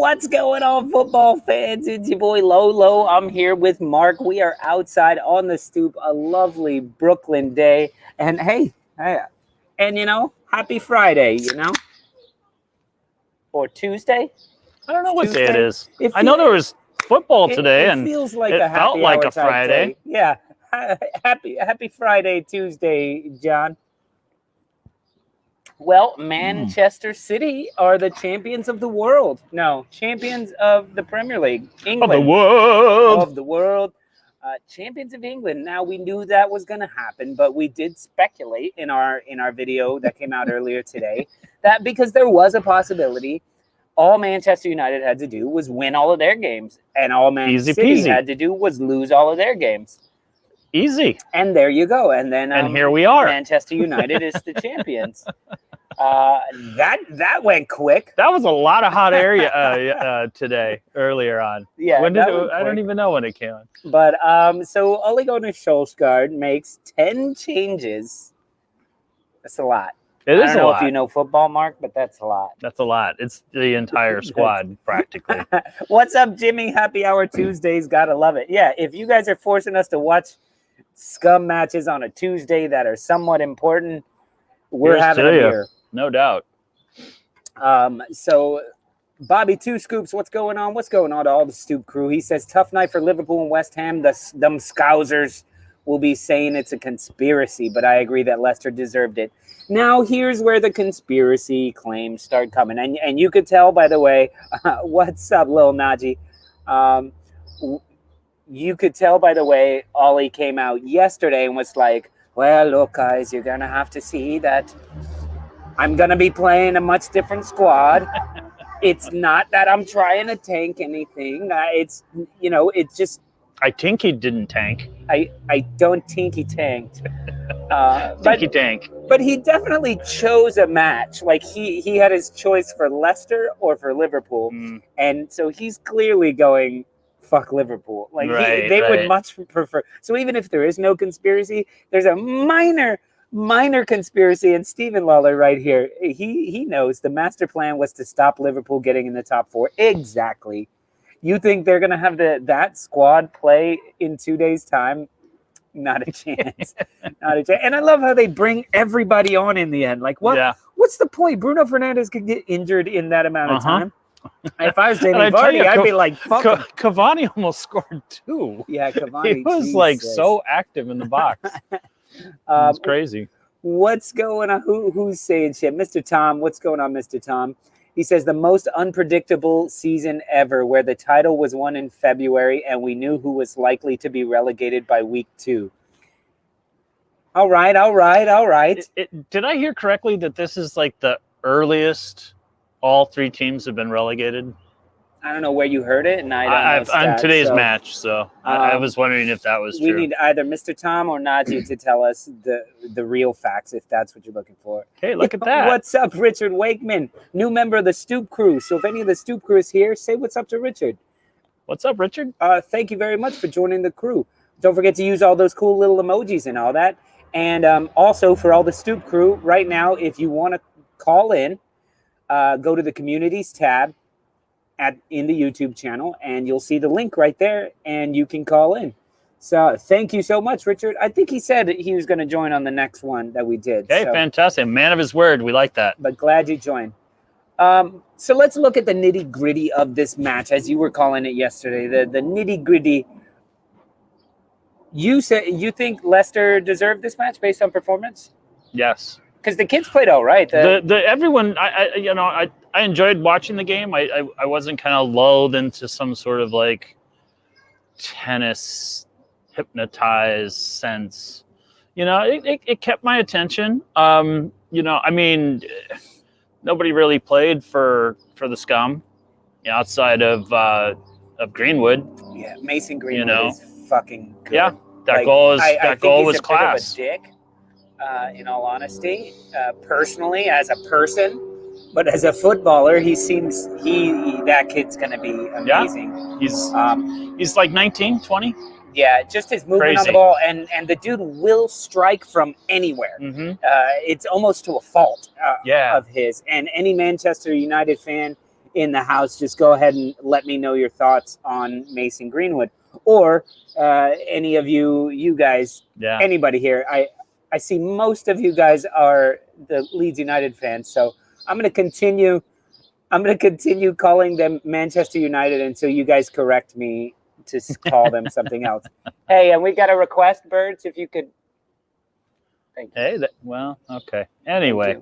What's going on, football fans? It's your boy Lolo. I'm here with Mark. We are outside on the stoop, a lovely Brooklyn day. And hey, and happy Friday, or Tuesday. I don't know what Tuesday? day it is. I know there was football today, and feels like it a happy felt like hour a type Friday. day. Yeah, happy Friday, Tuesday, John. Well, Manchester City are the champions of the world. No, champions of the Premier League. England. Of the world. Champions of England. Now, we knew that was going to happen, but we did speculate in our video that came out earlier today that because there was a possibility, all Manchester United had to do was win all of their games, and all Manchester City had to do was lose all of their games. Easy. And there you go. And then here we are. Manchester United is the champions. That went quick. That was a lot of hot air today, earlier on. Yeah, I don't even know when it came on. But so Ole Gunnar Solskjaer makes 10 changes. That's a lot. It is a lot. I don't know if you know football, Mark, but that's a lot. That's a lot. It's the entire squad, practically. What's up, Jimmy? Happy Hour Tuesdays. Gotta love it. Yeah, if you guys are forcing us to watch scum matches on a Tuesday that are somewhat important, we're having a beer. No doubt. So Bobby Two Scoops, what's going on? What's going on to all the Stoop crew? He says, tough night for Liverpool and West Ham. Them Scousers will be saying it's a conspiracy, but I agree that Leicester deserved it. Now, here's where the conspiracy claims start coming. And you could tell, by the way, what's up, Lil Najee? You could tell, by the way, Ollie came out yesterday and was like, well, look, guys, you're going to have to see that I'm going to be playing a much different squad. It's not that I'm trying to tank anything. It's just... I think he didn't tank. I don't think he tanked. Tank. But he definitely chose a match. Like, he had his choice for Leicester or for Liverpool. And so he's clearly going... fuck Liverpool. Like they would much prefer. So even if there is no conspiracy, there's a minor conspiracy. And Stephen Lawler right here, he knows the master plan was to stop Liverpool getting in the top 4. Exactly. You think they're gonna have that squad play in 2 days' time? Not a chance. Not a chance. And I love how they bring everybody on in the end. Like what? Yeah. What's the point? Bruno Fernandes could get injured in that amount of time. If I was Jamie Vardy, I'd be like, fuck Cavani almost scored 2. Yeah, Cavani. He was like so active in the box. It's crazy. What's going on? Who's saying shit? Mr. Tom, what's going on, Mr. Tom? He says the most unpredictable season ever where the title was won in February and we knew who was likely to be relegated by week 2. All right. Did I hear correctly that this is like the earliest all 3 teams have been relegated? I don't know where you heard it, and I don't know on today's match, so I was wondering if that was true. We need either Mr. Tom or Najee to tell us the real facts, if that's what you're looking for. Hey, look at that. What's up, Richard Wakeman? New member of the Stoop crew. So if any of the Stoop crew is here, say what's up to Richard. What's up, Richard? Thank you very much for joining the crew. Don't forget to use all those cool little emojis and all that. And also for all the Stoop crew, right now, if you want to call in, go to the communities tab in the YouTube channel, and you'll see the link right there, and you can call in. So thank you so much, Richard. I think he said he was going to join on the next one that we did. Hey, fantastic. Man of his word. We like that. But glad you joined. So let's look at the nitty-gritty of this match, as you were calling it yesterday, the nitty-gritty. You think Leicester deserved this match based on performance? Yes. Because the kids played all right. Everyone, I enjoyed watching the game. I wasn't kind of lulled into some sort of like tennis hypnotized sense. It kept my attention. I mean, nobody really played for the scum, outside of Greenwood. Yeah, Mason Greenwood is fucking good. Yeah, that goal was class. Bit of a dick. In all honesty, personally, as a person, but as a footballer, that kid's going to be amazing. Yeah. He's like 19, 20. Yeah, just his movement on the ball, and the dude will strike from anywhere. It's almost to a fault of his. And any Manchester United fan, in the house, just go ahead and let me know your thoughts on Mason Greenwood, or any of you guys, anybody here. I see most of you guys are the Leeds United fans, so I'm going to continue calling them Manchester United until you guys correct me to call them something else. Hey, and we got a request, Birds, if you could. Thank you. Hey, okay. Anyway.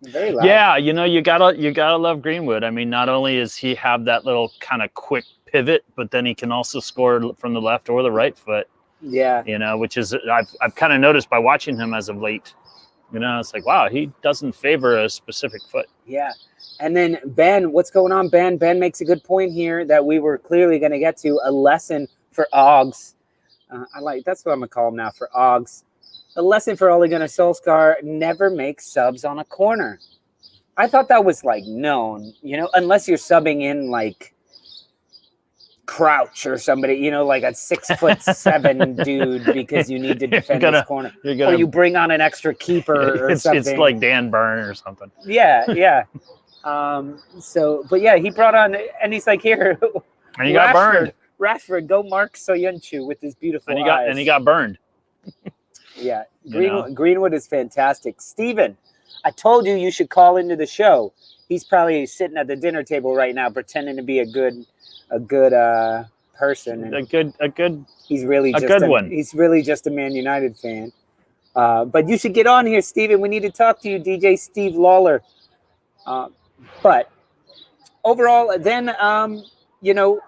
Very loud. Yeah, you gotta love Greenwood. I mean, not only does he have that little kind of quick pivot, but then he can also score from the left or the right foot. Yeah. Which is I've kind of noticed by watching him as of late. It's like, wow, he doesn't favor a specific foot. Yeah. And then Ben, what's going on, Ben? Ben makes a good point here that we were clearly going to get to, a lesson for Oggs. That's what I'm going to call him now, for Oggs. A lesson for Ole Gunnar Solskjaer: never make subs on a corner. I thought that was known, unless you're subbing in Crouch or somebody, like a 6'7" dude because you need to defend this corner. Or you bring on an extra keeper or something. It's like Dan Burn or something. Yeah. But yeah, he brought on, and he's like, here. And he got burned. Rashford, go mark Soyuncu with his beautiful eyes. And he got burned. Yeah, Greenwood is fantastic. Steven, I told you should call into the show. He's probably sitting at the dinner table right now, pretending to be a good person. He's really just a good one. He's really just a Man United fan. But you should get on here, Steven. We need to talk to you, DJ Steve Lawler. But overall, then you know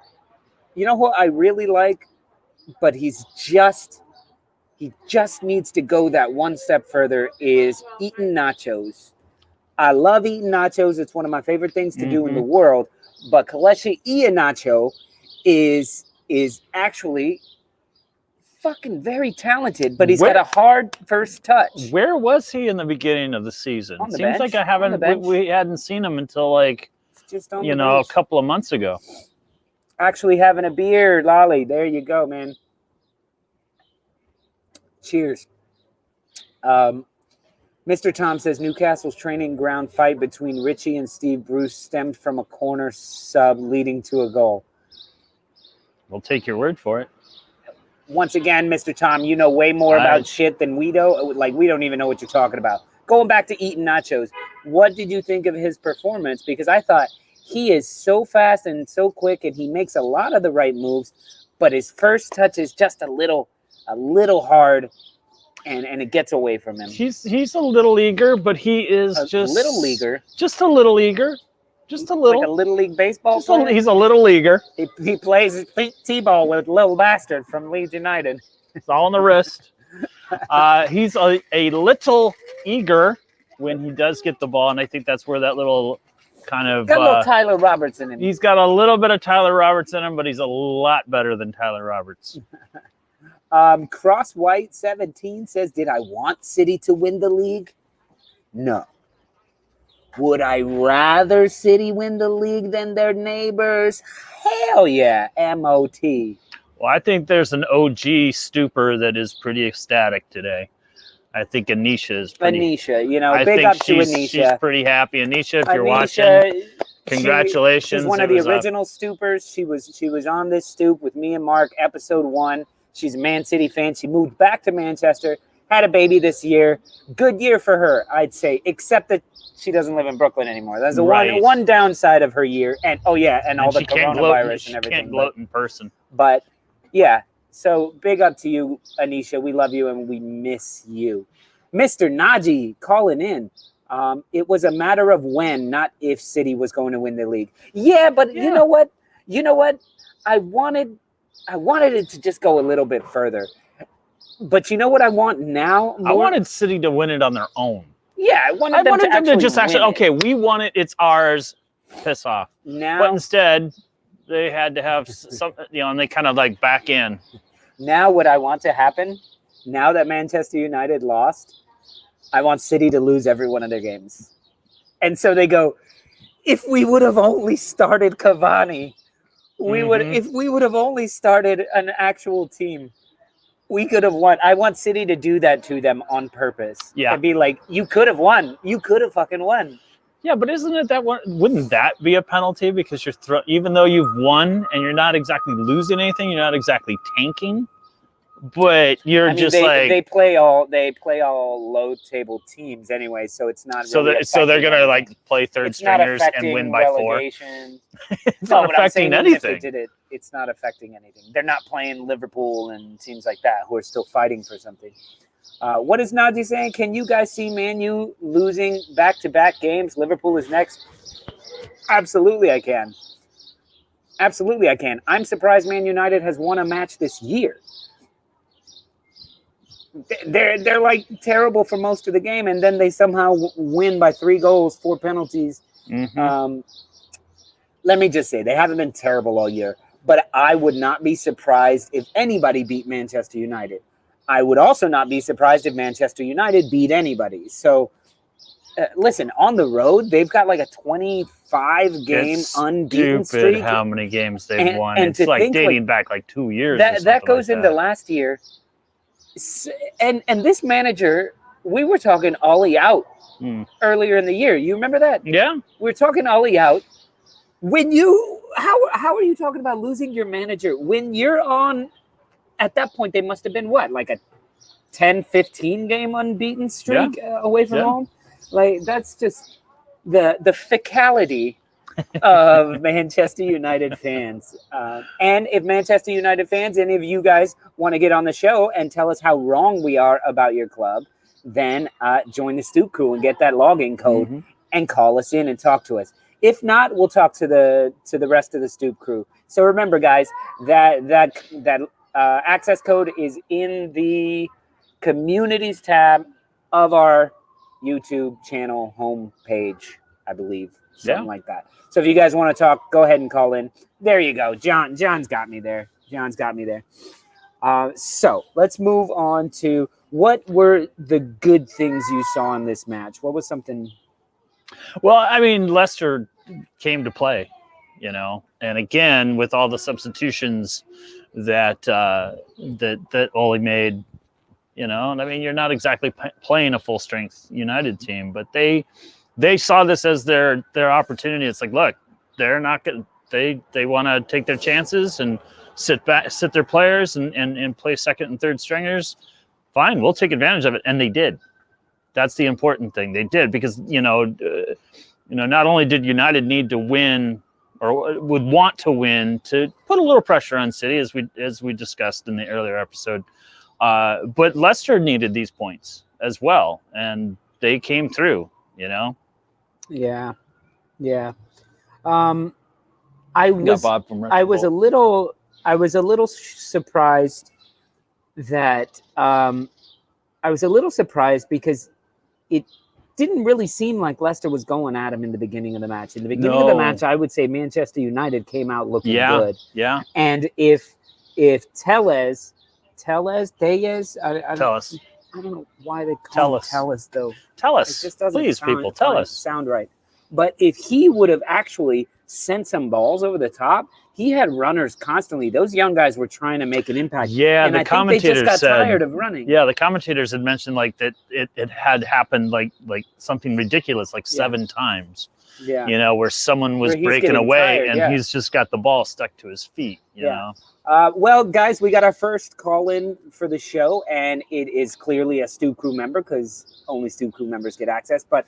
what I really like, but he just needs to go that one step further, is eating nachos. I love eating nachos. It's one of my favorite things to do in the world. But Kelechi Iheanacho is actually fucking very talented, but he's got a hard first touch. Where was he in the beginning of the season? On the Seems bench. like we hadn't seen him until a couple of months ago. Actually having a beer, Lolly. There you go, man. Cheers. Mr. Tom says Newcastle's training ground fight between Richie and Steve Bruce stemmed from a corner sub leading to a goal. We'll take your word for it. Once again, Mr. Tom, you know way more about shit than we do. We don't even know what you're talking about. Going back to eating nachos, what did you think of his performance? Because I thought he is so fast and so quick, and he makes a lot of the right moves, but his first touch is just a little hard, and it gets away from him. He's a little eager, but he is just a little eager. Just a little eager. Just a little. Like a little league baseball player? He's a little eager. He plays T-ball with Little Bastard from Leeds United. It's all on the wrist. He's a little eager when he does get the ball, and I think that's where that little kind of... Got a little Tyler Roberts in him. He's got a little bit of Tyler Roberts in him, but he's a lot better than Tyler Roberts. Cross White 17 says, did I want City to win the league? No. Would I rather City win the league than their neighbors? Hell yeah, M-O-T. Well, I think there's an OG Stooper that is pretty ecstatic today. I think Anisha is pretty... Anisha, big up to Anisha. She's pretty happy. Anisha, if you're watching, congratulations. She's one of the original Stoopers. She was on this Stoop with me and Mark, episode 1. She's a Man City fan. She moved back to Manchester, had a baby this year. Good year for her, I'd say, except that she doesn't live in Brooklyn anymore. That's the one downside of her year. And all the coronavirus and everything. She can't gloat in person. But yeah, so big up to you, Anisha. We love you and we miss you. Mr. Naji calling in. It was a matter of when, not if City was going to win the league. Yeah, but you know what? I wanted it to just go a little bit further. But you know what I want now? I wanted City to win it on their own. Yeah, I wanted them to just actually, okay, we won it, it's ours, piss off. Now, but instead, they had to have some, and they kind of back in. Now what I want to happen, now that Manchester United lost, I want City to lose every one of their games. And so they go, if we would have only started Cavani, if we would have only started an actual team, we could have won. I want City to do that to them on purpose. Yeah. And be like, you could have won. You could have fucking won. Yeah, but isn't it that one? Wouldn't that be a penalty because you're even though you've won and you're not exactly losing anything, you're not exactly tanking, but you're they play all low table teams anyway, so it's not. Really so they're gonna like play third stringers and win by 4. It's not affecting anything. If they did it, it's not affecting anything. They're not playing Liverpool and teams like that who are still fighting for something. What is Naji saying? Can you guys see Man U losing back-to-back games? Liverpool is next. Absolutely, I can. Absolutely, I can. I'm surprised Man United has won a match this year. They're like terrible for most of the game, and then they somehow win by 3 goals, 4 penalties. Mm-hmm. Let me just say, they haven't been terrible all year, but I would not be surprised if anybody beat Manchester United. I would also not be surprised if Manchester United beat anybody. So, listen, on the road, they've got like a 25-game unbeaten streak. How many games they've won. And it's like dating back like 2 years. That goes into last year. And this manager, we were talking Ollie out earlier in the year. You remember that? Yeah. We were talking Ollie out. How are you talking about losing your manager? When you're on... At that point, they must have been what, like a 10, 15 game unbeaten streak away from home? Like, that's just the fecality of Manchester United fans. And if Manchester United fans, any of you guys want to get on the show and tell us how wrong we are about your club, then join the Stoop crew and get that login code and call us in and talk to us. If not, we'll talk to the rest of the Stoop crew. So remember, guys, that access code is in the communities tab of our YouTube channel homepage, I believe. Something like that. So if you guys want to talk, go ahead and call in. There you go. John's got me there. So let's move on to what were the good things you saw in this match? What was something? Well, I mean, Leicester came to play, and again, with all the substitutions that Ole made, and I mean, you're not exactly playing a full strength United team, but they saw this as their opportunity. It's like, look, they're not going. They want to take their chances and sit their players and play second and third stringers. Fine, we'll take advantage of it, and they did. That's the important thing. They did because not only did United need to win, or would want to win, to put a little pressure on City, as we discussed in the earlier episode. But Leicester needed these points as well, and they came through. Yeah. I was a little surprised that I was a little surprised because it didn't really seem like Leicester was going at him in the beginning of the match. In the beginning of the match, I would say Manchester United came out looking good. Yeah. And if Tellez, I don't know why they call him Tellez though. Tell us, please, people, tell us. Sound right. But if he would have actually sent some balls over the top, he had runners constantly. Those young guys were trying to make an impact. Yeah, and the commentators they just got tired of running. Yeah, the commentators had mentioned like that it had happened like something ridiculous, like 7 times. Yeah, where someone was breaking away and he's just got the ball stuck to his feet. You know. Well, guys, we got our first call in for the show, and it is clearly a Stoop crew member because only Stoop crew members get access. But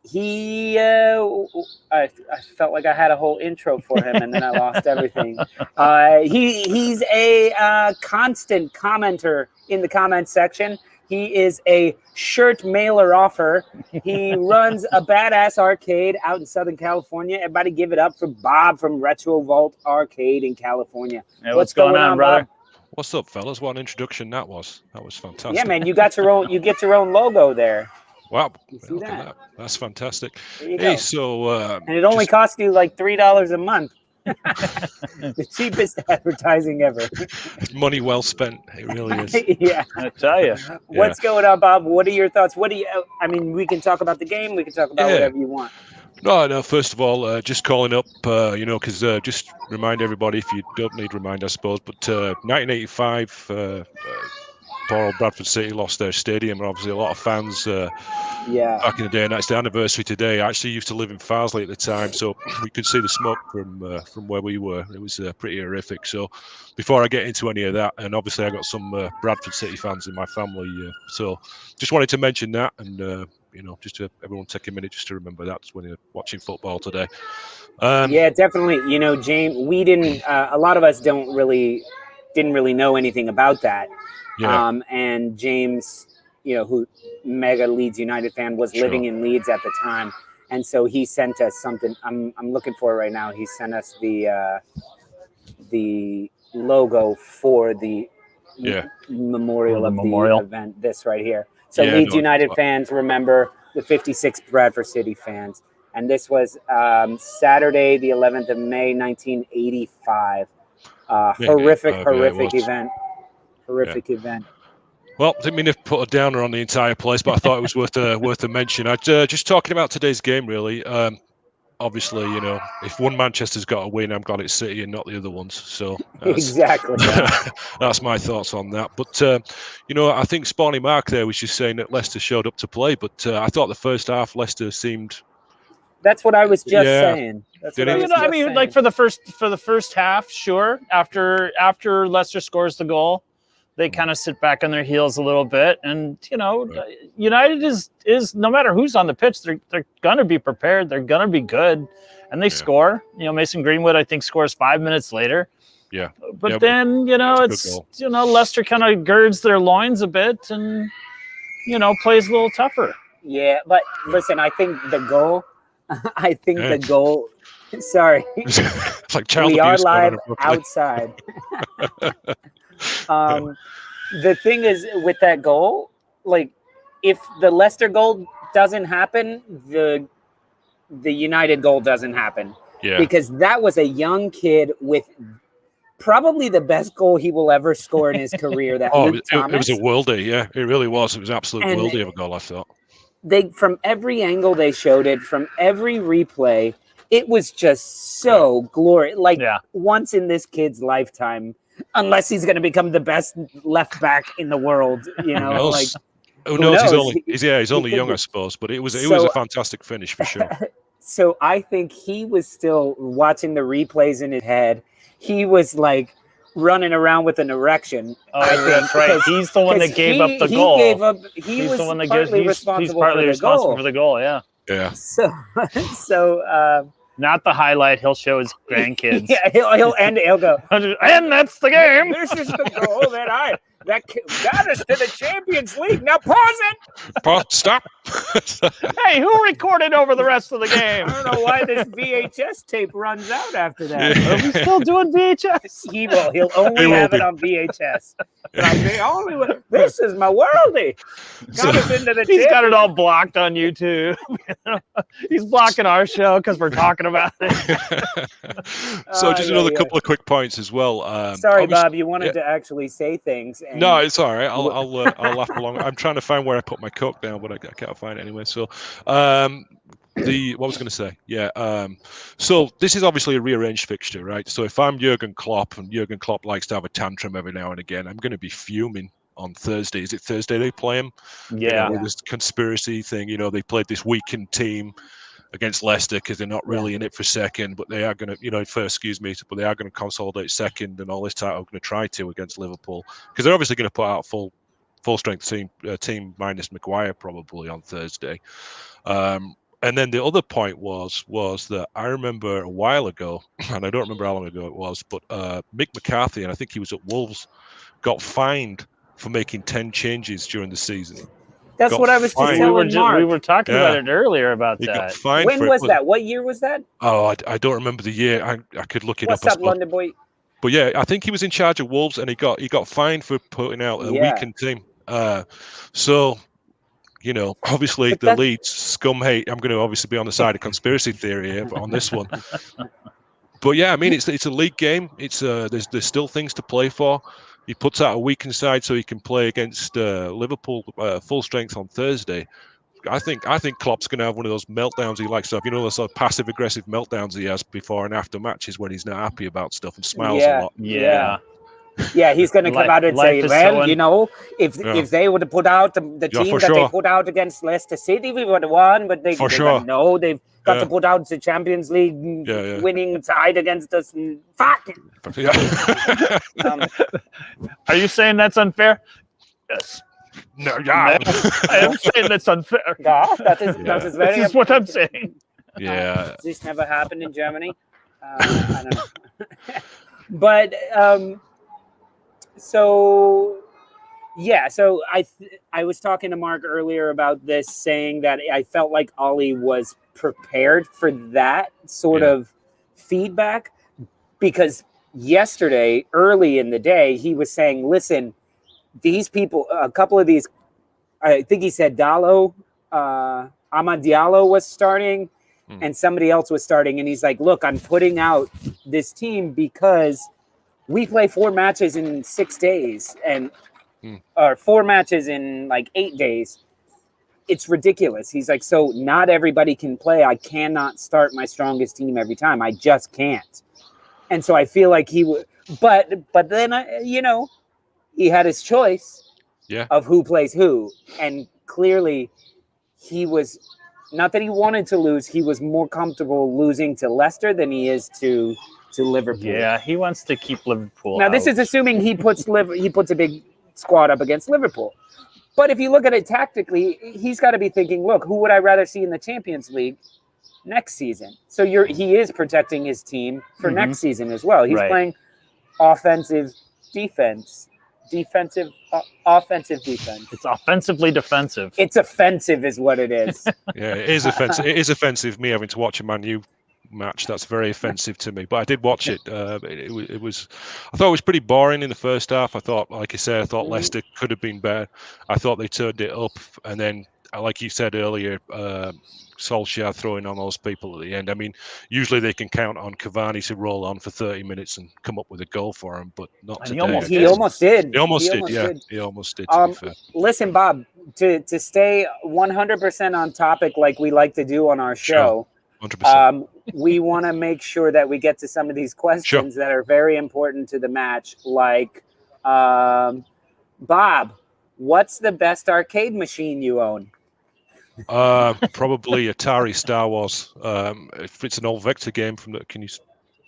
he, I felt like I had a whole intro for him, and then I lost everything. He's a constant commenter in the comments section. He is a shirt mailer offer. He runs a badass arcade out in Southern California. Everybody give it up for Bob from Retrovolt Arcade in California. Hey, what's going on, brother? Bob? What's up, fellas? What an introduction that was. That was fantastic. Yeah, man, you get your own logo there. Wow, look at that. That's fantastic. Hey, go. So and it only costs you like $3 a month. The cheapest advertising ever. Money well spent. It really is. Yeah, I tell you. What's going on, Bob? What are your thoughts? I mean, we can talk about the game. We can talk about whatever you want. No. First of all, just calling up, because just remind everybody, if you don't need to remind, I suppose, but 1985 poor old Bradford City lost their stadium, and obviously a lot of fans back in the day, and that's the anniversary today. I actually used to live in Farsley at the time, so we could see the smoke from where we were. It was pretty horrific. So before I get into any of that, and obviously I got some Bradford City fans in my family, so just wanted to mention that, and just to everyone take a minute just to remember that when you're watching football today. Yeah, definitely. James, we didn't. A lot of us didn't really know anything about that. Yeah. And James, who mega Leeds United fan, was living in Leeds at the time, and so he sent us something. I'm looking for it right now. He sent us the logo for the memorial of the event. This right here. So Leeds United fans remember the 56 Bradford City fans. And this was Saturday, the 11th of May, 1985. Horrific event. Horrific event. Well, didn't mean to put a downer on the entire place, but I thought it was worth a mention. Just talking about today's game, really. Obviously, if one Manchester's got a win, I've got it City and not the other ones. So exactly, that's my thoughts on that. But I think Spawny Mark there was just saying that Leicester showed up to play, but I thought the first half Leicester seemed. That's what I was just saying. That's what I mean, like for the first half, sure. After Leicester scores the goal, they kind of sit back on their heels a little bit, and United is no matter who's on the pitch, they're gonna be prepared. They're gonna be good, and they score. Mason Greenwood, I think, scores 5 minutes later. Yeah, but then it's Leicester kind of girds their loins a bit and plays a little tougher. Yeah, but listen, I think the goal. The goal. Sorry, it's like child we abuse. We are live outside. The thing is with that goal, like if the Leicester goal doesn't happen, the United goal doesn't happen. Yeah. Because that was a young kid with probably the best goal he will ever score in his career. That Luke Thomas. It was a worldie. Yeah, it really was. It was an absolute worldie of a goal, I thought. From every angle they showed it, from every replay, it was just so glorious. Like once in this kid's lifetime, unless he's going to become the best left back in the world, Who knows? He's only young, I suppose. But it was a fantastic finish for sure. So I think he was still watching the replays in his head. He was like running around with an erection. Oh, that's right. He's the one that gave up the goal. He was partly responsible for the goal. Yeah. Yeah. So not the highlight. He'll show his grandkids. Yeah, he'll go. And that's the game. This is the goal that got us to the Champions League. Now pause it. Stop. Hey, who recorded over the rest of the game? I don't know why this VHS tape runs out after that. Are we still doing VHS? He will. He'll only have it on VHS. This is my worldie. Got us into the He's got it all blocked on YouTube. He's blocking our show because we're talking about it. So just another couple of quick points as well. Sorry, Bob, you wanted to actually say things. No, it's all right. I'll laugh along. I'm trying to find where I put my Coke down, but I can't find it anyway. So, what was I going to say? Yeah. So this is obviously a rearranged fixture, right? So if I'm Jurgen Klopp, and Jurgen Klopp likes to have a tantrum every now and again, I'm going to be fuming on Thursday. Is it Thursday they play him? Yeah. With this conspiracy thing, they played this weakened team against Leicester because they're not really in it for second, but they are going to, first, but they are going to consolidate second and all this time. I'm going to try to against Liverpool because they're obviously going to put out full strength team minus Maguire probably on Thursday. And then the other point was that I remember a while ago, and I don't remember how long ago it was, but Mick McCarthy, and I think he was at Wolves, got fined for making 10 changes during the season. That's what I was just telling Mark. We were talking about it earlier about that. Got fined when was that? What year was that? Oh, I don't remember the year. I could look it up. What's up, London boy? But yeah, I think he was in charge of Wolves, and he got fined for putting out a weakened team. So, obviously the Leeds scum hate. I'm going to obviously be on the side of conspiracy theory here, but on this one. But yeah, I mean, it's a league game. It's there's still things to play for. He puts out a weakened side so he can play against Liverpool full strength on Thursday. I think Klopp's going to have one of those meltdowns he likes to have. Those sort of passive-aggressive meltdowns he has before and after matches when he's not happy about stuff and smiles a lot. Yeah. Yeah, he's going to come out and say, well, you know, if they would have put out the team that they put out against Leicester City, we would have won. But they've got to put out the Champions League winning side against us. And fuck. Are you saying that's unfair? Yes. No, yeah. I am saying that's unfair. Yeah, that is very. This is what I'm saying. Yeah. This never happened in Germany. I don't know. But so I was talking to Mark earlier about this, saying that I felt like Ollie was prepared for that sort of feedback, because yesterday, early in the day, he was saying, listen, these people, a couple of these, I think he said Amad Diallo was starting and somebody else was starting. And he's like, look, I'm putting out this team because we play 4 matches in 6 days or 4 matches in like 8 days. It's ridiculous. He's like, so not everybody can play. I cannot start my strongest team every time. I just can't. And so I feel like he would, but then, he had his choice of who plays who. And clearly he was, not that he wanted to lose, he was more comfortable losing to Leicester than he is to Liverpool. Yeah, he wants to keep Liverpool Now, out. this is assuming he puts a big squad up against Liverpool. But if you look at it tactically, he's got to be thinking, look, who would I rather see in the Champions League next season? So he is protecting his team for next season as well. He's playing offensive defense. Offensive defense. It's offensively defensive. It's offensive is what it is. Yeah, it is offensive. It is offensive, me having to watch a Man U match. That's very offensive to me. But I did watch it. It was, I thought it was pretty boring in the first half. I thought, like I said, Leicester could have been better. I thought they turned it up. And then, like you said earlier, Solskjaer throwing on those people at the end. I mean, usually they can count on Cavani to roll on for 30 minutes and come up with a goal for him, but not today. He almost did. He almost did. He almost did, to be fair. Listen, Bob, to stay 100% on topic like we like to do on our show, 100%. We want to make sure that we get to some of these questions that are very important to the match. Like, Bob, what's the best arcade machine you own? Probably Atari Star Wars. If it's an old Vector game from the, can you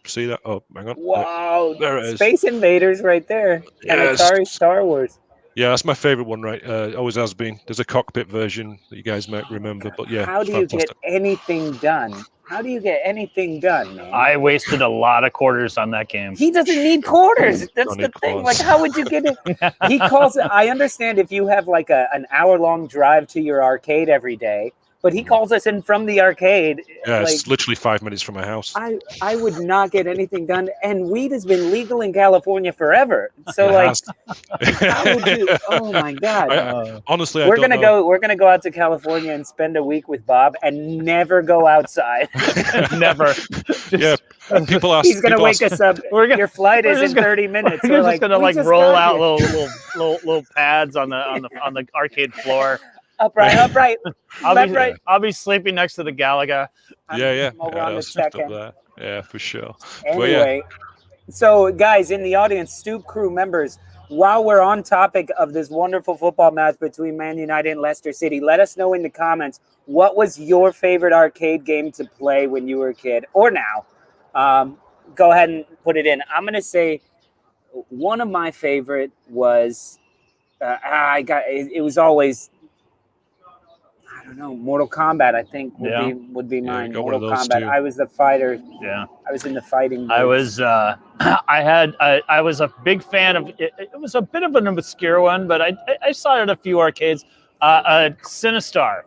see that? Oh, hang on. Wow, there it is. Space Invaders right there, and Atari Star Wars. Yeah, that's my favorite one, right? Always has been. There's a cockpit version that you guys might remember, but yeah. How do you get anything done? How do you get anything done, man? I wasted a lot of quarters on that game. He doesn't need quarters. That's the thing. Like, how would you get it? He calls it. I understand if you have like an hour-long drive to your arcade every day, but he calls us in from the arcade. Yeah, it's literally 5 minutes from my house. I would not get anything done, and weed has been legal in California forever. So how would you? Oh my God! Honestly, we're gonna go out to California and spend a week with Bob and never go outside. Never. People ask. He's gonna wake us up. Your flight is in 30 minutes. We're just gonna roll out little pads on the arcade floor. Upright. I'll be sleeping next to the Galaga. Over on the second. Yeah, for sure. Anyway, so guys in the audience, Stoop crew members, while we're on topic of this wonderful football match between Man United and Leicester City, let us know in the comments, what was your favorite arcade game to play when you were a kid or now? Go ahead and put it in. I'm going to say one of my favorite was, it was always, I don't know, Mortal Kombat, I think would be mine. Mortal Kombat. Two. I was the fighter. Yeah. I was in the fighting. I was I was a big fan of it. It was a bit of an obscure one, but I saw it at a few arcades. Sinistar.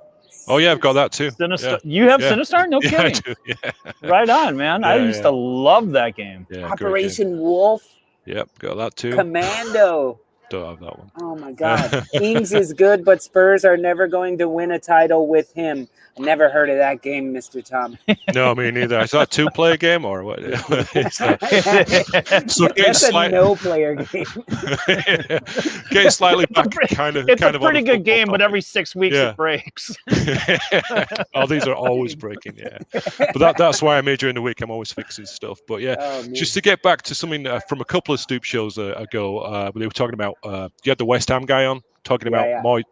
Oh yeah, I've got that too. Sinistar. Yeah. You have Sinistar? No kidding. I do. Yeah. Right on, man. I used to love that game. Yeah, Operation Wolf. Yep, got that too. Commando. Don't have that one. Oh my God. Ings is good, but Spurs are never going to win a title with him. Never heard of that game, Mr. Tom. No, me neither. Is that a 2-player game or what? So That's a no-player game. Getting slightly back, It's a pretty good game, but every 6 weeks it breaks. Oh, these are always breaking, yeah. But that's why I made during the week. I'm always fixing stuff. But yeah, just to get back to something from a couple of Stoop shows ago, they were talking about. You had the West Ham guy on talking about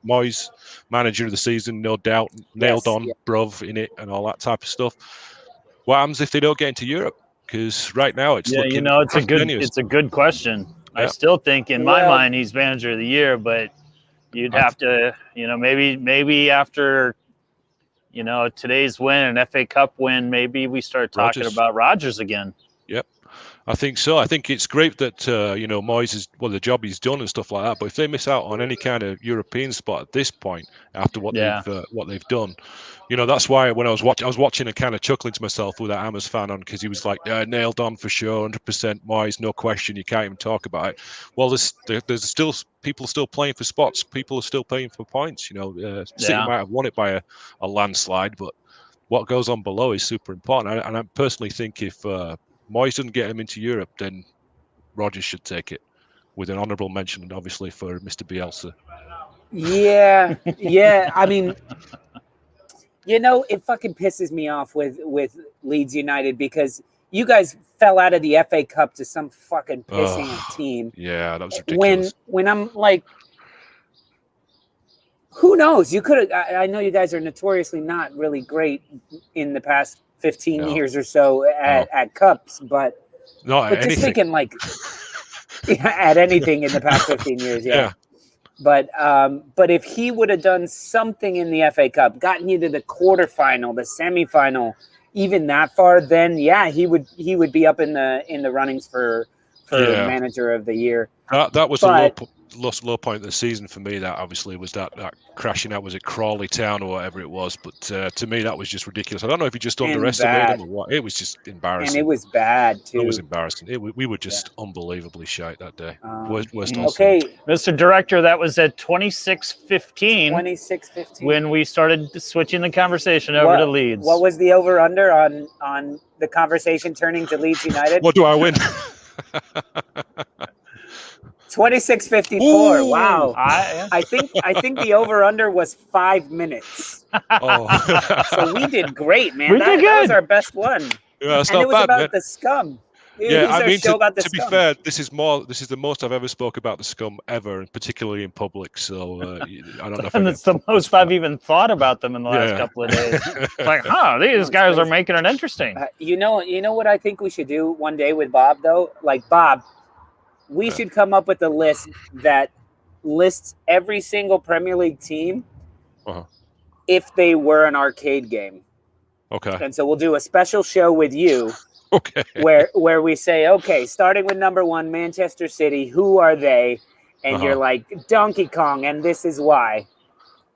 Moyes, manager of the season, no doubt, nailed on, bruv in it, and all that type of stuff. What happens if they don't get into Europe? Because right now it's looking it's a good question. Yeah. I still think in my mind he's manager of the year, but you'd have to, maybe after, today's win, an FA Cup win, maybe we start talking about Rodgers again. Yep. I think so. I think it's great that Moyes is the job he's done and stuff like that. But if they miss out on any kind of European spot at this point, after what they've done, that's why when I was watching and kind of chuckling to myself with that Hammers fan on, because he was like nailed on for sure, 100% Moyes, no question. You can't even talk about it. Well, there's still people still playing for spots. People are still playing for points. City might have won it by a landslide, but what goes on below is super important. And I personally think if Moyes doesn't get him into Europe, then Rodgers should take it, with an honourable mention, obviously, for Mr. Bielsa. Yeah. I mean, it fucking pisses me off with Leeds United because you guys fell out of the FA Cup to some fucking pissing team. Yeah, that was ridiculous. When I'm like, who knows? You could have. I know you guys are notoriously not really great in the past 15 years or so at cups, but just thinking like at anything in the past 15 years, But if he would have done something in the FA Cup, gotten you to the quarterfinal, the semifinal, even that far, then he would be up in the runnings for manager of the year. That was a low point of the season for me. That obviously was that crashing out. Was it Crawley Town or whatever it was? But to me, that was just ridiculous. I don't know if he just underestimated him or what. It was just embarrassing. And it was bad too. It was embarrassing. We were just unbelievably shite that day. Worst okay, Mr. Director, that was at 26:15. 26:15 when we started switching the conversation over to Leeds. What was the over/under on the conversation turning to Leeds United? What do I win? 26:54. Wow. I think the over/under was 5 minutes. So we did great, man. That was our best one. Yeah, it's and not it was bad, about man. The scum. To be fair, this is the most I've ever spoke about the scum ever, and particularly in public. So I don't know. And it's the most I've even thought about them in the last couple of days. It's like, these guys are making it interesting. You know what I think we should do one day with Bob though? Like Bob, we should come up with a list that lists every single Premier League team if they were an arcade game. Okay. And so we'll do a special show with you. Okay. Where we say, okay, starting with number 1, Manchester City, who are they? And you're like, Donkey Kong, and this is why.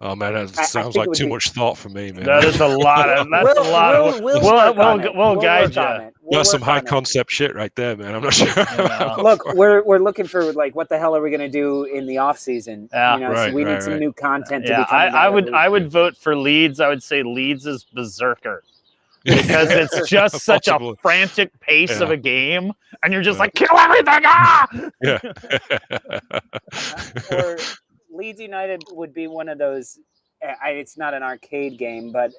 Oh man, that sounds like too much thought for me, man. That is a lot of. That's a lot. We'll guide you. That's some high concept shit right there, man. I'm not sure. Look, we're looking for like, what the hell are we gonna do in the off season? So we need some new content to be coming out. I would vote for Leeds. I would say Leeds is Berserker. Because it's just such a frantic pace of a game, and you're just like, kill everything! Yeah. Or Leeds United would be one of those. It's not an arcade game, but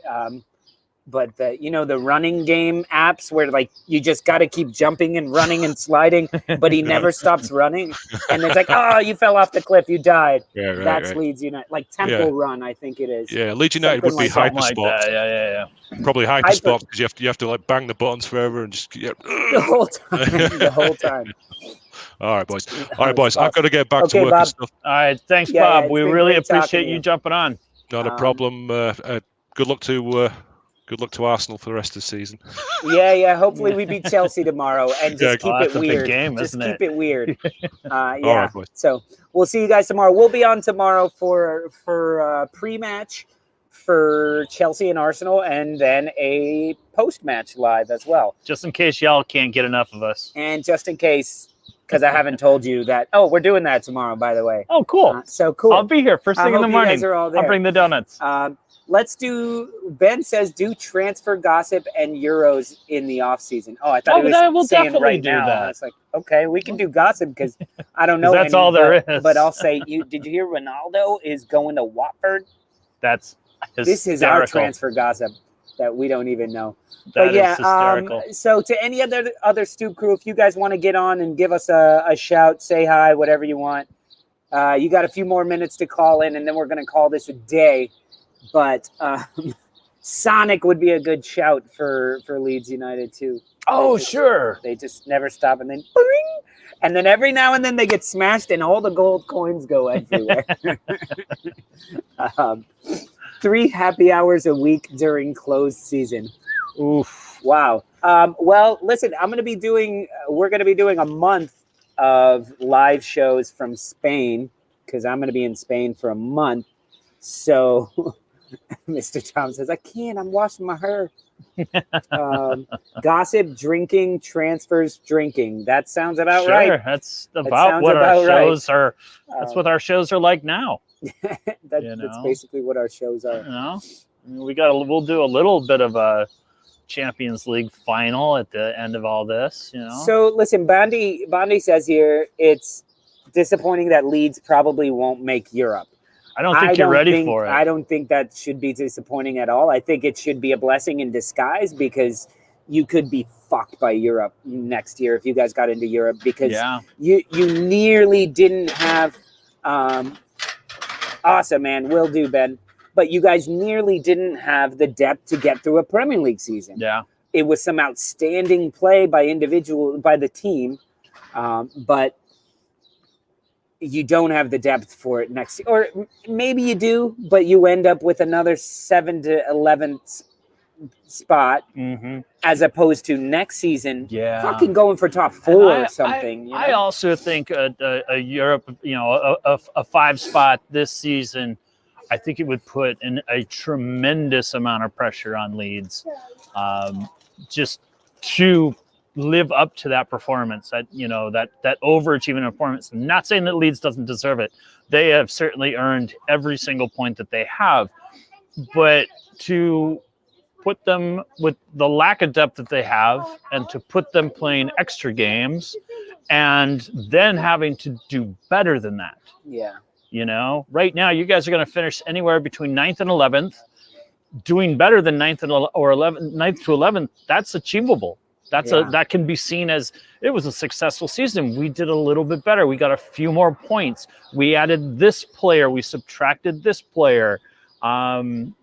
the running game apps where like you just got to keep jumping and running and sliding, but he never stops running, and it's like, you fell off the cliff, you died. That's Leeds United, like Temple Run, I think it is. Yeah, Leeds United would be Hypersport. Yeah. Probably Hypersport because you have to like bang the buttons forever and just the whole time. All right, boys. I've got to get back to work Bob. and stuff. All right, thanks, Bob. We really appreciate you jumping on. Not a problem. Good luck to Arsenal for the rest of the season. Yeah. Hopefully we beat Chelsea tomorrow and just keep it weird. Game, just keep it weird. All right, boys. So we'll see you guys tomorrow. We'll be on tomorrow for pre-match for Chelsea and Arsenal, and then a post-match live as well. Just in case y'all can't get enough of us. And just in case because I haven't told you that. Oh, we're doing that tomorrow, by the way. Oh, cool. So cool. I'll be here first thing in the morning. You guys are all there. I'll bring the donuts. Let's do. Ben says do transfer gossip and Euros in the off season. Oh, I thought he was saying right now. That. I was like, okay, we can do gossip because I don't know. That's all there is. But I'll say, did you hear Ronaldo is going to Watford? That's hysterical. This is our transfer gossip that we don't even know. That is hysterical. So to any other Stoop crew, if you guys want to get on and give us a shout, say hi, whatever you want. You got a few more minutes to call in, and then we're going to call this a day. But Sonic would be a good shout for Leeds United too. Oh, sure. They just never stop, and then boing, and then every now and then they get smashed, and all the gold coins go everywhere. 3 happy hours a week during closed season. Oof! Wow. Well, listen, we're going to be doing a month of live shows from Spain because I'm going to be in Spain for a month. So. Mr. Tom says, I can't. I'm washing my hair. Gossip, drinking, transfers, drinking. That sounds about right. Sure, that's about what our shows are. That's what our shows are like now. That's basically what our shows are. We'll do a little bit of a Champions League final at the end of all this. So listen, Bondi says here it's disappointing that Leeds probably won't make Europe. I don't think you're ready for it. I don't think that should be disappointing at all. I think it should be a blessing in disguise because you could be fucked by Europe next year if you guys got into Europe because you nearly didn't have awesome, man. Will do, Ben. But you guys nearly didn't have the depth to get through a Premier League season. Yeah. It was some outstanding play by the team, but you don't have the depth for it next year. Or maybe you do, but you end up with another 7 to 11 spot as opposed to next season fucking going for top 4 or something. I also think a Europe, a 5 spot this season, I think it would put in a tremendous amount of pressure on Leeds just to live up to that performance, that overachieving performance. I'm not saying that Leeds doesn't deserve it. They have certainly earned every single point that they have, but to put them with the lack of depth that they have and to put them playing extra games and then having to do better than that. Yeah. Right now you guys are going to finish anywhere between 9th and 11th. Doing better than 9th to 11th, that's achievable. That can be seen as it was a successful season. We did a little bit better. We got a few more points. We added this player. We subtracted this player. I'm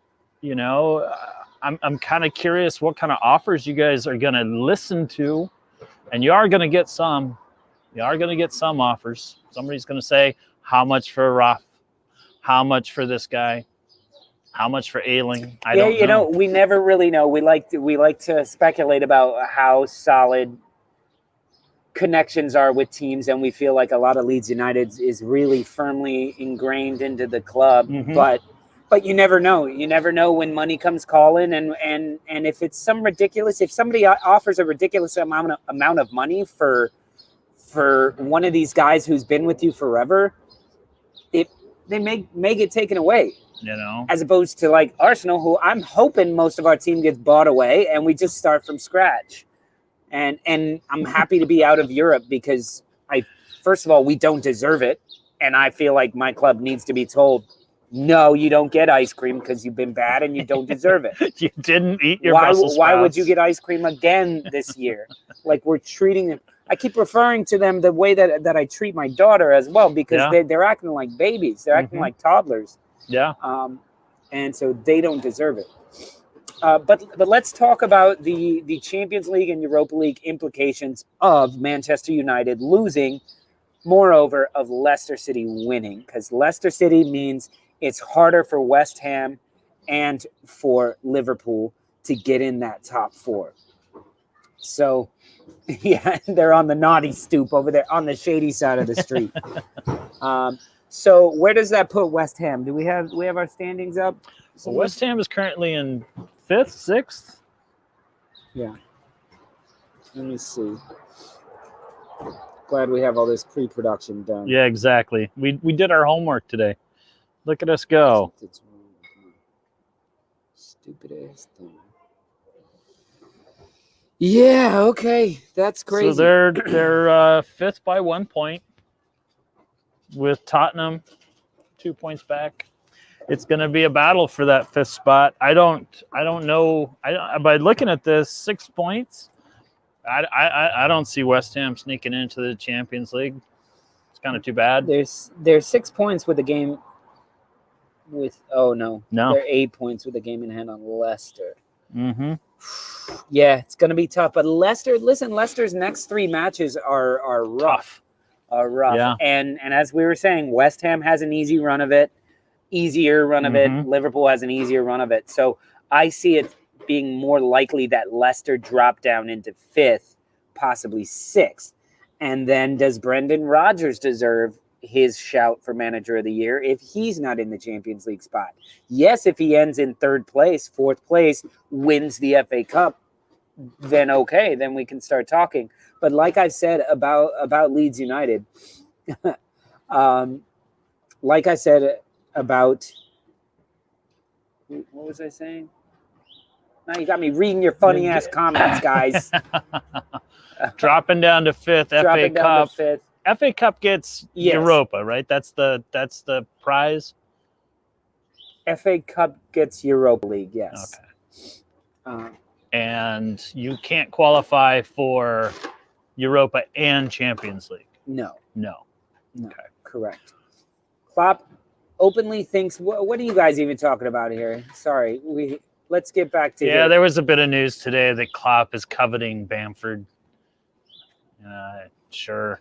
kind of curious what kind of offers you guys are going to listen to, and you are going to get some. You are going to get some offers. Somebody's going to say, how much for Ruff? How much for this guy? How much for Ailing? I don't know. We never really know. We like to speculate about how solid connections are with teams, and we feel like a lot of Leeds United is really firmly ingrained into the club. But you never know. You never know when money comes calling, and if it's if somebody offers a ridiculous amount of money for one of these guys who's been with you forever, they may get taken away. As opposed to like Arsenal, who I'm hoping most of our team gets bought away and we just start from scratch. And I'm happy to be out of Europe because first of all, we don't deserve it. And I feel like my club needs to be told, no, you don't get ice cream because you've been bad and you don't deserve it. You didn't eat your Brussels sprouts. Why would you get ice cream again this year? Like we're treating them. I keep referring to them the way that I treat my daughter as well because they're acting like babies. They're acting like toddlers. Yeah. And so they don't deserve it. But let's talk about the Champions League and Europa League implications of Manchester United losing, moreover, of Leicester City winning. Because Leicester City means it's harder for West Ham and for Liverpool to get in that top 4. So, they're on the naughty stoop over there on the shady side of the street. So where does that put West Ham? Do we have our standings up? So West Ham is currently in 5th, 6th. Yeah. Let me see. Glad we have all this pre-production done. Yeah, exactly. We did our homework today. Look at us go. Stupid ass thing. Yeah, okay. That's crazy. So they're fifth by 1 point with Tottenham 2 points back. It's going to be a battle for that fifth spot. I don't know. By looking at this, 6 points, I don't see West Ham sneaking into the Champions League. It's kind of too bad. There's 6 points with the game with they're 8 points with the game in hand on Leicester. Mm-hmm. Yeah, it's going to be tough. But Leicester's next 3 matches are rough. Yeah. And as we were saying, West Ham has an easier run of it. Liverpool has an easier run of it. So I see it being more likely that Leicester drop down into 5th, possibly 6th. And then does Brendan Rodgers deserve his shout for manager of the year if he's not in the Champions League spot? Yes, if he ends in 3rd place, 4th place, wins the FA Cup, then okay, then we can start talking. But like I said about Leeds United, like I said about, what was I saying? Now you got me reading your funny ass comments, guys. Dropping down to 5th, FA Cup. 5th. FA Cup gets Europa, right? That's the prize. FA Cup gets Europa League, yes. Okay. And you can't qualify for Europa and Champions League. No. Okay. Correct. Klopp openly thinks. What are you guys even talking about here? Sorry, let's get back to. Yeah, there was a bit of news today that Klopp is coveting Bamford. Sure.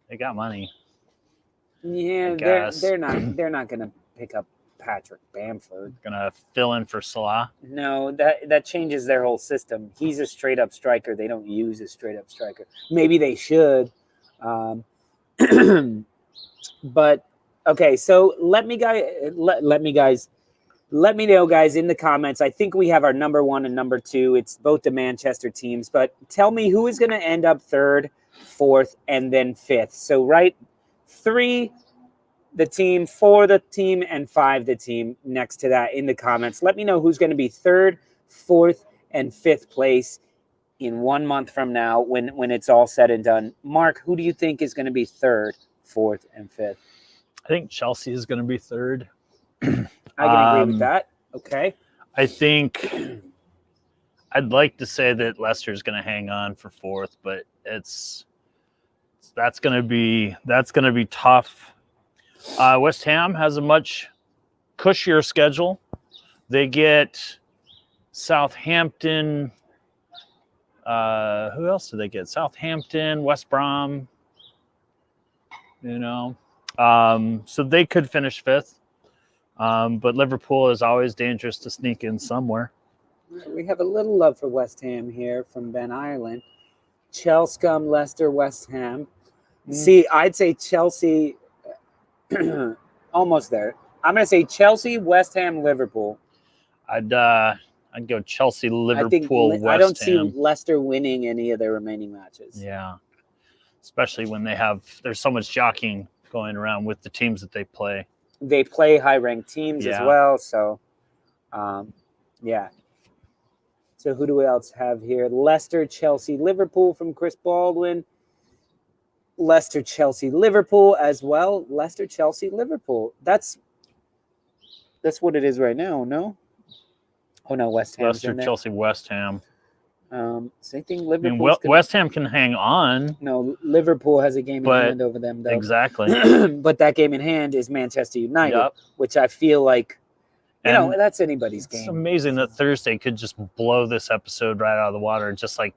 They got money. Yeah, they're not gonna pick up Patrick Bamford. Gonna fill in for Salah. No, that changes their whole system. He's a straight up striker. They don't use a straight up striker. Maybe they should. But okay, so let me know, guys, in the comments. I think we have our number 1 and number 2. It's both the Manchester teams, but tell me who is going to end up 3rd, 4th, and then 5th. So write 3 the team, 4 the team, and 5 the team next to that in the comments. Let me know who's going to be 3rd, 4th, and 5th place in 1 month from now when it's all said and done. Mark, who do you think is going to be 3rd, 4th, and 5th? I think Chelsea is going to be 3rd. I can agree with that. Okay. I think I'd like to say that Leicester is going to hang on for 4th, but that's going to be tough. West Ham has a much cushier schedule. They get Southampton. Who else do they get? Southampton, West Brom. So they could finish 5th. But Liverpool is always dangerous to sneak in somewhere. We have a little love for West Ham here from Ben Ireland. Chelsea, Leicester, West Ham. See, I'd say Chelsea. Almost there. I'm going to say Chelsea, West Ham, Liverpool. I'd go Chelsea, Liverpool, West Ham. I don't see Leicester winning any of their remaining matches. Yeah, especially when there's so much jockeying going around with the teams that they play. They play high-ranked teams as well, so yeah. So who do we else have here? Leicester, Chelsea, Liverpool from Chris Baldwin. Leicester, Chelsea, Liverpool as well. Leicester, Chelsea, Liverpool. That's what it is right now, no? Oh, no, West Ham. Leicester, Chelsea, West Ham. So I think Liverpool. West Ham can hang on. No, Liverpool has a game in hand over them, though. Exactly. But that game in hand is Manchester United, which I feel like, that's anybody's game. It's amazing that Thursday could just blow this episode right out of the water, just like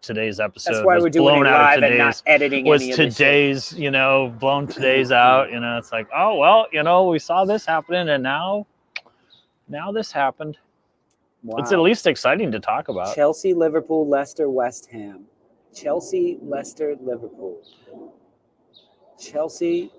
today's episode. That's why we're doing it live and not editing any of this shit. Blown today's out. It's like, oh, well, we saw this happening, and now this happened. Wow. It's at least exciting to talk about. Chelsea, Liverpool, Leicester, West Ham. Chelsea, Leicester, Liverpool. Chelsea.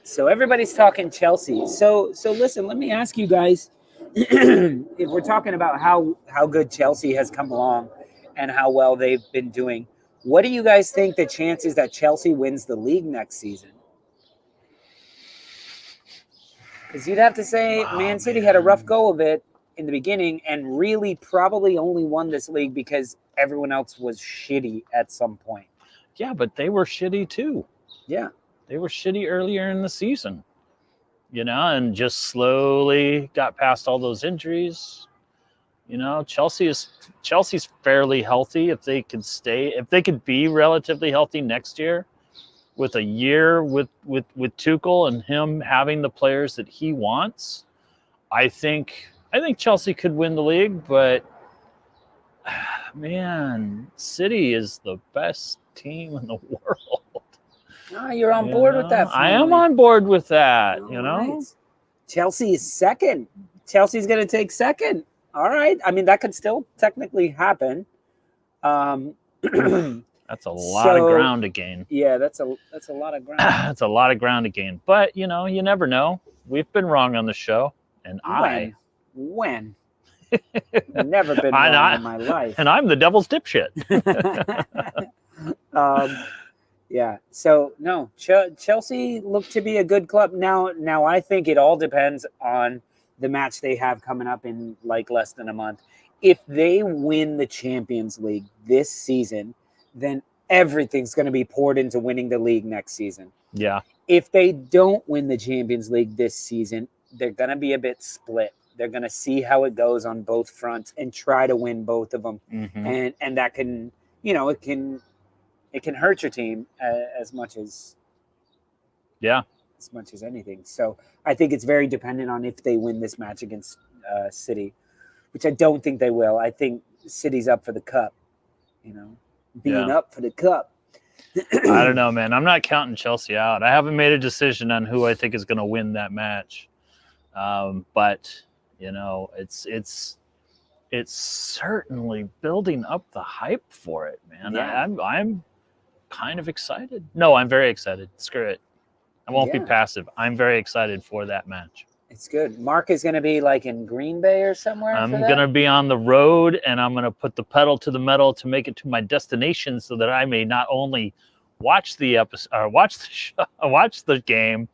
So everybody's talking Chelsea. So listen, let me ask you guys, if we're talking about how good Chelsea has come along and how well they've been doing, What do you guys think the chances that Chelsea wins the league next season? Because you'd have to say Man City had a rough go of it in the beginning and really probably only won this league because everyone else was shitty at some point. Yeah, but they were shitty too. Yeah. They were shitty earlier in the season, and just slowly got past all those injuries. Chelsea's fairly healthy if they could be relatively healthy next year with a year with Tuchel and him having the players that he wants. I think Chelsea could win the league, but man, City is the best team in the world. Oh, you're on board with that. I am on board with that. Right. Chelsea is second. Chelsea's going to take second. All right. I mean, that could still technically happen. That's a lot of ground to gain. Yeah, that's a lot of ground. That's a lot of ground to gain. But, you never know. We've been wrong on the show. And When? Never been wrong in my life. And I'm the devil's dipshit. Yeah. So, no, Chelsea looked to be a good club. Now, I think it all depends on the match they have coming up in less than a month. If they win the Champions League this season, then everything's going to be poured into winning the league next season. Yeah. If they don't win the Champions League this season, they're going to be a bit split. They're going to see how it goes on both fronts and try to win both of them. Mm-hmm. And that can, it can hurt your team as much as anything. So I think it's very dependent on if they win this match against City, which I don't think they will. I think City's up for the cup, up for the cup. I don't know, man. I'm not counting Chelsea out. I haven't made a decision on who I think is going to win that match. But it's certainly building up the hype for it, man. Yeah. I'm kind of excited. No, I'm very excited. Screw it. I won't be passive. I'm very excited for that match. It's good. Mark is going to be in Green Bay or somewhere. I'm going to be on the road, and I'm going to put the pedal to the metal to make it to my destination so that I may not only watch the episode or watch the game,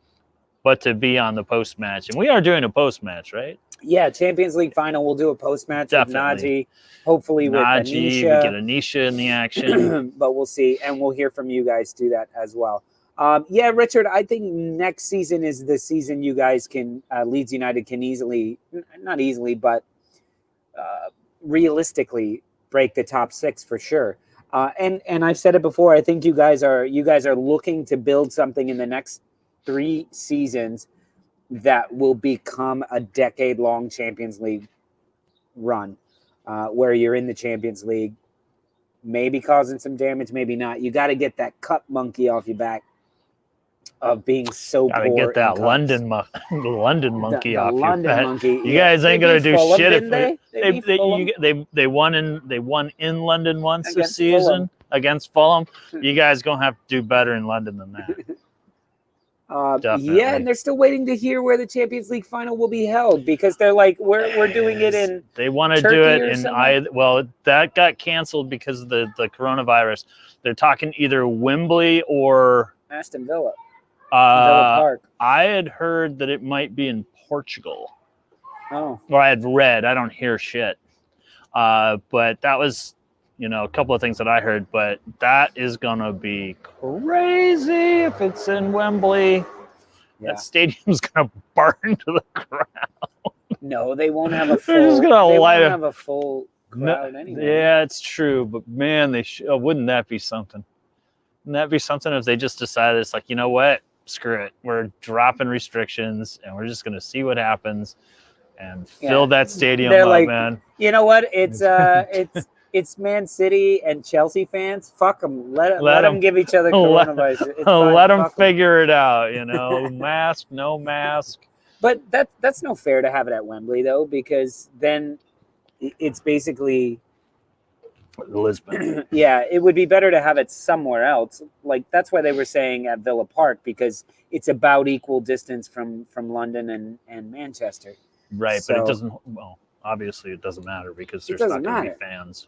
but to be on the post match. And we are doing a post match, right? Yeah, Champions League final. We'll do a post match with Naji. Hopefully with Anisha. We get Anisha in the action. But we'll see. And we'll hear from you guys do that as well. Richard, I think next season is the season you guys can, Leeds United can not easily, but realistically break the top 6 for sure. And I've said it before, I think you guys are looking to build something in the next 3 seasons that will become a decade-long Champions League run, where you're in the Champions League, maybe causing some damage, maybe not. You got to get that cup monkey off your back of being so poor. Got to get that London monkey off your back. Monkey. You guys ain't gonna do shit if they won in London once this season against Fulham. You guys gonna have to do better in London than that. And they're still waiting to hear where the Champions League final will be held because they're we're doing it in. They want to do it in that got canceled because of the coronavirus. They're talking either Wembley or Aston Villa. Villa Park. I had heard that it might be in Portugal. Oh. Or I had read. I don't hear shit. But that was, a couple of things that I heard. But that is going to be crazy if it's in Wembley. Yeah. That stadium's going to burn to the ground. No, they won't have a full. They're just going to light have a full crowd anyway. Yeah, it's true. But man, wouldn't that be something? Wouldn't that be something if they just decided it's you know what? Screw it. We're dropping restrictions and we're just going to see what happens and fill that stadium up, man. You know what? It's Man City and Chelsea fans. Fuck them. Let them give each other coronavirus. Let them figure it out, mask, no mask. But that's no fair to have it at Wembley, though, because then it's basically Lisbon. Yeah, it would be better to have it somewhere else. That's why they were saying at Villa Park, because it's about equal distance from London and Manchester. Right, so, but it doesn't. Well, obviously, it doesn't matter because there's not going to be fans.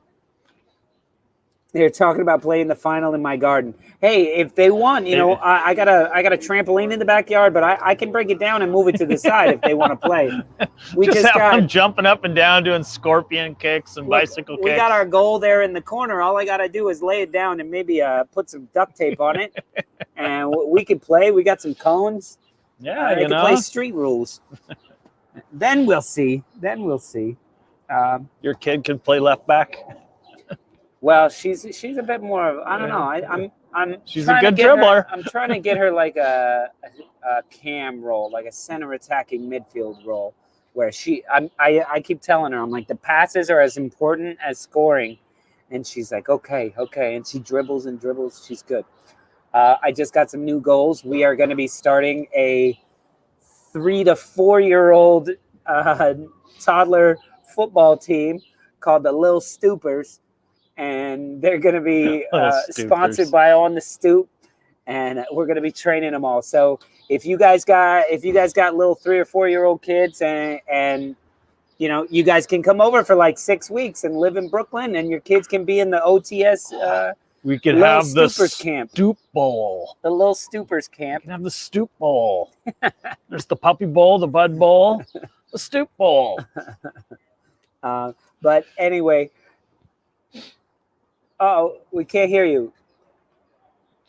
They're talking about playing the final in my garden. Hey, if they want, I got a trampoline in the backyard, but I can break it down and move it to the side if they want to play. We just have them jumping up and down, doing scorpion kicks and bicycle kicks. We got our goal there in the corner. All I got to do is lay it down and maybe put some duct tape on it, and we could play. We got some cones. Yeah, we can play street rules. Then we'll see. Your kid can play left back. Well, she's a bit more of, I don't know. She's a good dribbler. I'm trying to get her like a cam role, like a center attacking midfield role, where I keep telling her, I'm like, the passes are as important as scoring, and she's like, okay, and she dribbles and dribbles. She's good. I just got some new goals. We are going to be starting a 3 to 4 year old toddler football team called the Little Stoopers. And they're going to be sponsored by On the Stoop, and we're going to be training them all. So if you guys got little 3 or 4 year old kids, and you guys can come over for like 6 weeks and live in Brooklyn, and your kids can be in the OTS. We could have the camp. Stoop Bowl. The Little Stoopers camp. We can have the Stoop Bowl. There's the Puppy Bowl, the Bud Bowl, the Stoop Bowl. But anyway. Oh, we can't hear you.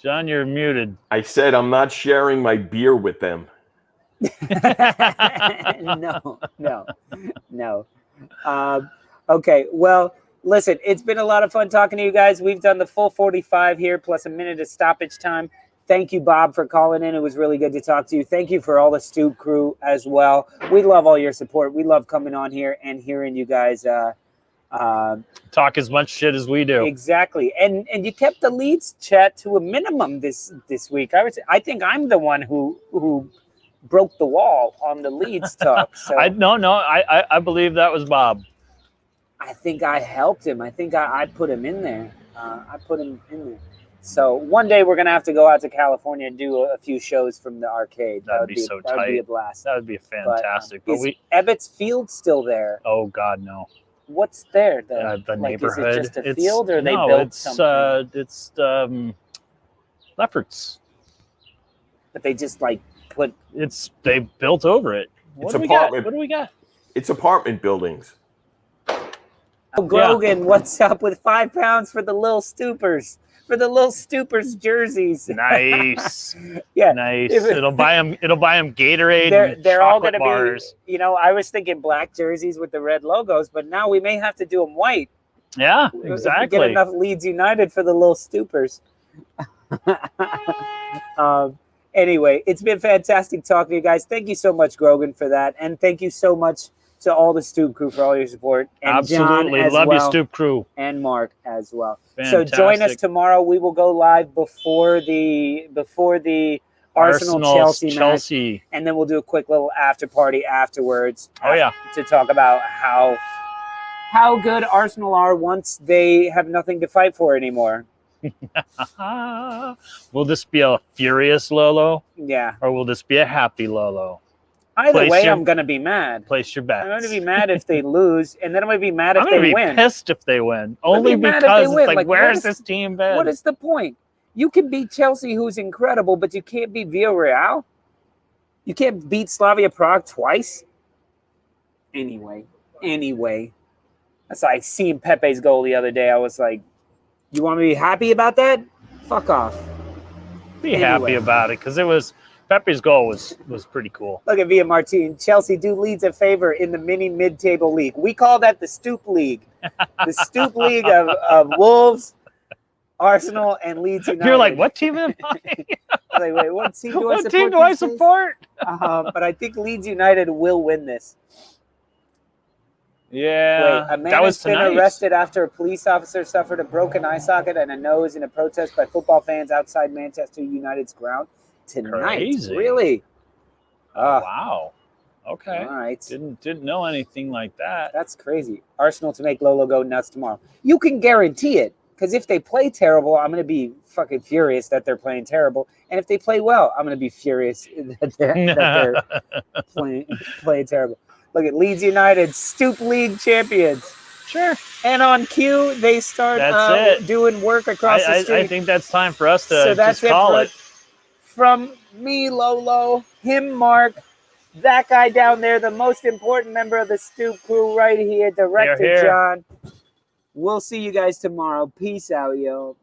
John, you're muted. I said I'm not sharing my beer with them. No. Okay, well, listen, it's been a lot of fun talking to you guys. We've done the full 45 here, plus a minute of stoppage time. Thank you, Bob, for calling in. It was really good to talk to you. Thank you for all the Stoop crew as well. We love all your support. We love coming on here and hearing you guys talk as much shit as we do. Exactly. And you kept the Leeds chat to a minimum this week. I think I'm the one who broke the wall on the Leeds talk. So I believe that was Bob. I think I helped him. I think I put him in there. I put him in there. So one day we're gonna have to go out to California and do a few shows from the arcade. That'd be so tight. That would be a blast. That would be fantastic. Is Ebbets Field still there? Oh God, no. What's there? The neighborhood. Is it just a field, or they built something? It's Lefferts. But they just put. They built over it. What do we got? It's apartment buildings. Oh, Grogan, What's up with £5 for the Little Stoopers? For the Little Stoopers jerseys. Nice. Yeah. Nice. It'll buy them Gatorade. They're all going to be, I was thinking black jerseys with the red logos, but now we may have to do them white. Yeah, exactly. If we get enough Leeds United for the Little Stoopers. Anyway, it's been fantastic talking to you guys. Thank you so much, Grogan, for that. And thank you so much to all the Stoop crew for all your support. And absolutely. John Love you, Stoop crew. And Mark as well. Fantastic. So join us tomorrow. We will go live before the Arsenal-Chelsea match. And then we'll do a quick little after party afterwards. To talk about how good Arsenal are once they have nothing to fight for anymore. Will this be a furious Lolo? Yeah. Or will this be a happy Lolo? Either way, I'm going to be mad. Place your bets. I'm going to be mad if they lose, and then I'm going to be mad if they win. I'm going to be pissed if they win. Only because it's like, where's this team been? What is the point? You can beat Chelsea, who's incredible, but you can't beat Villarreal? You can't beat Slavia Prague twice? Anyway. That's like seeing Pepe's goal the other day. I was like, you want me to be happy about that? Fuck off. Be happy about it, because it was... Pepe's goal was pretty cool. Look at Villamartin. Chelsea do Leeds a favor in the mini mid-table league. We call that the Stoop League. The Stoop League of Wolves, Arsenal, and Leeds United. You're like, what team am I? Like, wait, what team do I support? What team do I support? But I think Leeds United will win this. Yeah. Wait, a man has been arrested after a police officer suffered a broken eye socket and a nose in a protest by football fans outside Manchester United's ground. Tonight. Crazy. Really? Oh, wow. Okay. All right. Didn't know anything like that. That's crazy. Arsenal to make Lolo go nuts tomorrow. You can guarantee it, because if they play terrible, I'm going to be fucking furious that they're playing terrible. And if they play well, I'm going to be furious that they're playing terrible. Look at Leeds United, Stoop League champions. Sure. And on cue, they start doing work across the street. I think that's time for us to that's just call it. From me, Lolo, him, Mark, that guy down there, the most important member of the Stoop crew right here, Director Here. John. We'll see you guys tomorrow. Peace out, yo.